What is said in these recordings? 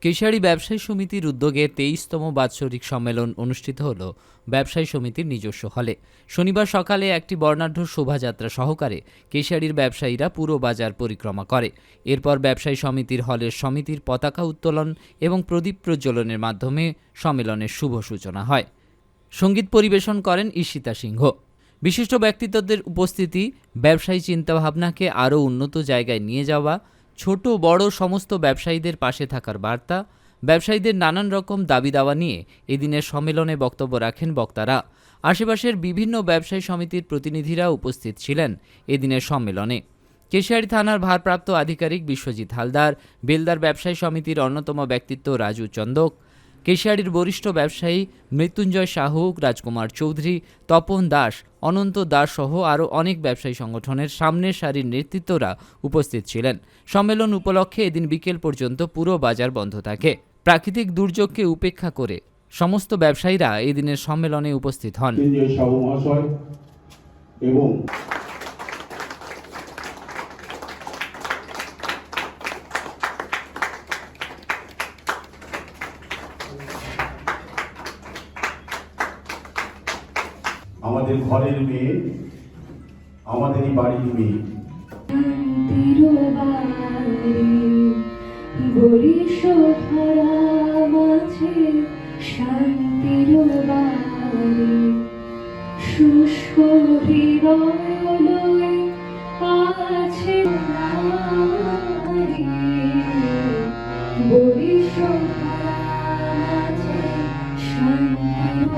কেশিয়াড়ি ব্যবসায়ী সমিতির উদ্যোগে ২৩তম বাৎসরিক সম্মেলন অনুষ্ঠিত হল ব্যবসায়ী সমিতির নিজস্ব হলে। শনিবার সকালে একটি বর্ণাঢ্য শোভাযাত্রা সহকারে কেশিয়াড়ির ব্যবসায়ীরা পুরো বাজার পরিক্রমা করে। এরপর ব্যবসায়ী সমিতির হলের সমিতির পতাকা উত্তোলন এবং প্রদীপ প্রজ্বলনের মাধ্যমে সম্মেলনের শুভ সূচনা হয়। সঙ্গীত পরিবেশন করেন ঈশিতা সিংহ। বিশিষ্ট ব্যক্তিত্বদের উপস্থিতি ব্যবসায়ী চিন্তাভাবনাকে আরও উন্নত জায়গায় নিয়ে যাওয়া, ছোট বড় সমস্ত ব্যবসায়ীদের পাশে থাকার বার্তা, ব্যবসায়ীদের নানান রকম দাবি দাওয়া নিয়ে এদিনের সম্মেলনে বক্তব্য রাখেন বক্তারা। আশেপাশের বিভিন্ন ব্যবসায়ী সমিতির প্রতিনিধিরা উপস্থিত ছিলেন এদিনের সম্মেলনে। কেশিয়াড়ি থানার ভারপ্রাপ্ত আধিকারিক বিশ্বজিৎ হালদার, বেলদার ব্যবসায়ী সমিতির অন্যতম ব্যক্তিত্ব রাজু চন্দক, কেশিয়াড়ির বরিষ্ঠ ব্যবসায়ী মৃত্যুঞ্জয় সাহু, রাজকুমার চৌধুরী, তপন দাস, অনন্ত দাস সহ আরও অনেক ব্যবসায়ী সংগঠনের সামনের সারির নেতৃত্বরা উপস্থিত ছিলেন। সম্মেলন উপলক্ষে এদিন বিকেল পর্যন্ত পুরো বাজার বন্ধ থাকে। প্রাকৃতিক দুর্যোগকে উপেক্ষা করে সমস্ত ব্যবসায়ীরা এদিনের সম্মেলনে উপস্থিত হন। এবং আমাদের ঘরের মেয়ে, আমাদেরই বাড়ির মেয়ে। শান্তির বাড়ি শুষ্ক হৃদয় আছে বরিশ আছে শান্তির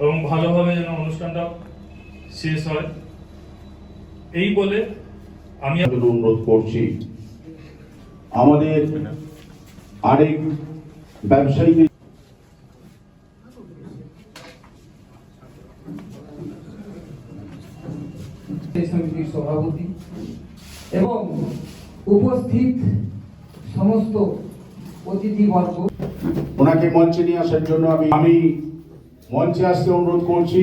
এবং ভালোভাবে যেন অনুষ্ঠানটা শেষ হয় এই বলে আমি অনুরোধ করছি আমাদের আরেক ব্যবসায়ীদের সমিতির সভাপতি এবং উপস্থিত সমস্ত অতিথিবর্গ, ওনাকে মঞ্চে নিয়ে আসার জন্য আমি মঞ্চে আসতে অনুরোধ করছি।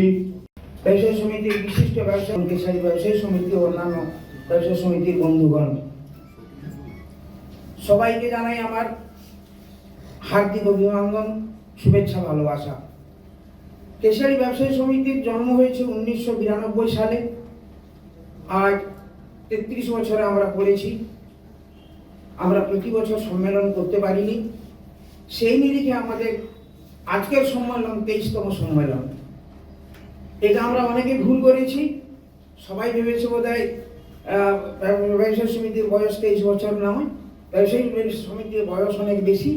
ব্যবসায়ী সমিতির বিশিষ্ট ব্যবসায়ী, কেশিয়াড়ি ব্যবসায়ী সমিতি ও অন্যান্য ব্যবসায়ী সমিতির বন্ধুগণ, সবাইকে জানাই আমার হার্দিক অভিনন্দন, শুভেচ্ছা, ভালোবাসা। কেশিয়াড়ি ব্যবসায়ী সমিতির জন্ম হয়েছে 1992 সালে। আজ 33 বছরে আমরা করেছি। আমরা প্রতি বছর সম্মেলন করতে পারিনি, সেই নিরিখে আমাদের আজকের সম্মেলন 23তম সম্মেলন। এটা আমরা অনেকে ভুল করেছি। সবাই ভেবেছে বোধহয় ব্যবসায়ী সমিতির বয়স 23 বছর নয়, ব্যবসায়ী সমিতির বয়স অনেক বেশি।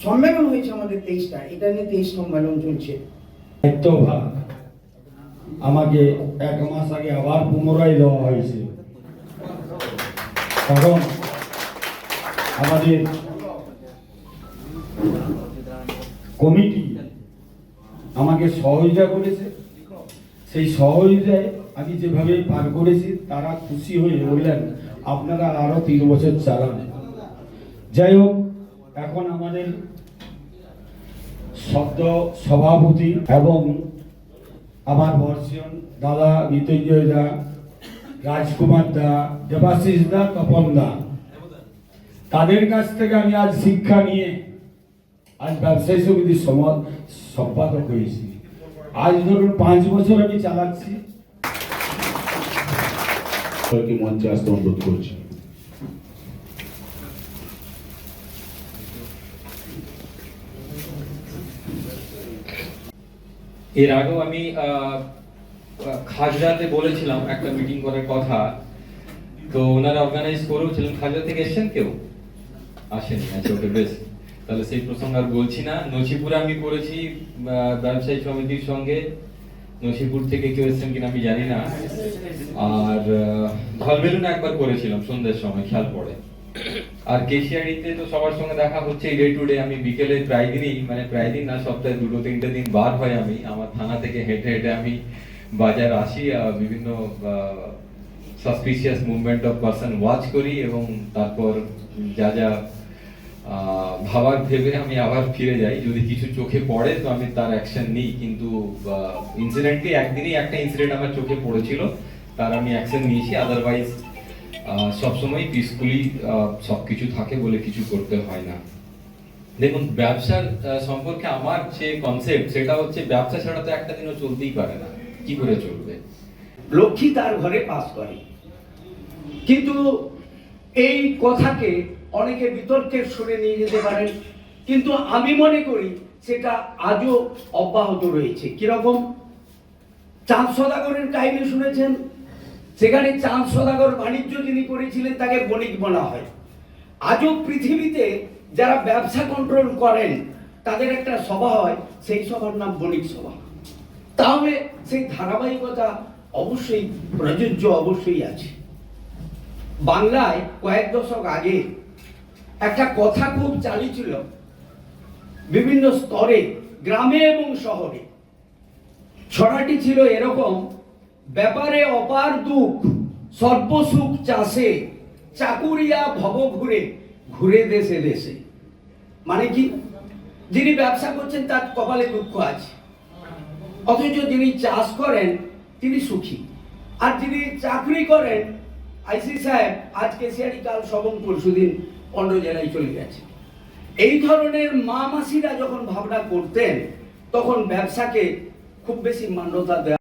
সম্মেলন হয়েছে আমাদের 23টা, এটা নিয়ে 23 সম্মেলন চলছে। দায়িত্বভার আমাকে 1 মাস আগে আবার পুনরায় দেওয়া হয়েছে, কারণ আমাদের কমিটি আমাকে সহযোগিতা করেছে। সেই সহযোগিতায় আমি যেভাবে পার করেছি তারা খুশি হয়ে বললেন আপনারা আরো 3 বছর চালান। যাই হোক, এখন আমাদের শব্দ সভাপতি এবং আমার বর্ষিয়ন দাদা মৃত্যুঞ্জয় দা, রাজকুমার দা, দেবাশিস দা, তপন দা, তাদের কাছ থেকে আমি আজ শিক্ষা নিয়ে আজ ব্যবসায়ী সমিতির সম্পাদক হয়েছি। আজ ধরুন 5 বছর আমি চালাচ্ছি। মঞ্চে আসতে অনুরোধ করছি। এর আগেও আমি খাজরাতে বলেছিলাম একটা মিটিং করার কথা, তো ওনারা অর্গানাইজ করেওছিলেন। খাজরা থেকে এসেছেন কেউ? আসেনি? আচ্ছা, ওকে, বেশ। তাহলে সেই প্রসঙ্গ আর বলছি না। নসিপুরে আমি করেছি ব্যবসায়ী সমিতির সঙ্গে। নসিপুর থেকে কেউ এসেছেন কিনা আমি জানি না। আর ঝলবেলুনে একবার করেছিলাম সন্ধ্যের সময়, খেয়াল পড়ে। আর কেশিয়াড়িতে তো সবার সঙ্গে দেখা হচ্ছে ডে টু ডে। আমি বিকেলে প্রায় দিনই, মানে প্রায় দিন না, সপ্তাহে 2-3 দিন বার হয়। আমি আমার থানা থেকে হেঁটে হেঁটে আমি বাজার আসি, বিভিন্ন suspicious movement of person watch করি এবং তারপর যা যা ভাবার ভেবে আমি আবার ফিরে যাই। যদি কিছু চোখে পড়ে তো আমি তার অ্যাকশন নিই, কিন্তু ইনসিডেন্টলি একদিনই একটা ইনসিডেন্ট আমার চোখে পড়েছিল, তার আমি অ্যাকশন নিয়েছি। আদারওয়াইজ সবসময় পিসফুলি সবকিছু থাকে বলে কিছু করতে হয় না। দেখুন, ব্যবসার সম্পর্কে আমার যে কনসেপ্ট সেটা হচ্ছে ব্যবসা ছাড়া তো একটা দিনও চলতেই পারে না। কি করে চলবে? লক্ষ্মী তার ঘরে বাস করে, কিন্তু এই কথাকে অনেকে বিতর্কের সুরে নিয়ে যেতে পারেন, কিন্তু আমি মনে করি সেটা আজও অব্যাহত রয়েছে। কিরকম? চাঁদ সদাগরের কাহিনী শুনেছেন? সেখানে চাঁদ সদাগর বাণিজ্য যিনি করেছিলেন তাকে বণিক বলা হয়। আজও পৃথিবীতে যারা ব্যবসা কন্ট্রোল করেন তাদের একটা সভা হয়, সেই সভার নাম বণিক সভা। তাহলে সেই ধারাবাহিকতা অবশ্যই প্রযোজ্য, অবশ্যই আছে। বাংলায় কয়েক দশক আগে একটা কথা খুব চালিয়েছিল বিভিন্ন স্তরে, গ্রামে এবং শহরে। ছড়াটি ছিল এরকম: ব্যাপারে অপার দুঃখ, সর্বসুখ চাষে, চাকুরিয়া ভব ঘুরে, ঘুরে দেশে দেশে। মানে কি? যিনি ব্যবসা করছেন তার কপালে দুঃখ আছে, অথচ যিনি চাষ করেন তিনি সুখী। আর যিনি চাকরি করেন, আইসি সাহেব আজ কেশিয়ারি, কাল সবং, পরশুদিন অন্য জেলায় চলে গেছে। এই ধরনের মা মাসিরা যখন ভাবনা করতেন তখন ব্যবসাকে খুব বেশি মান্যতা দেওয়া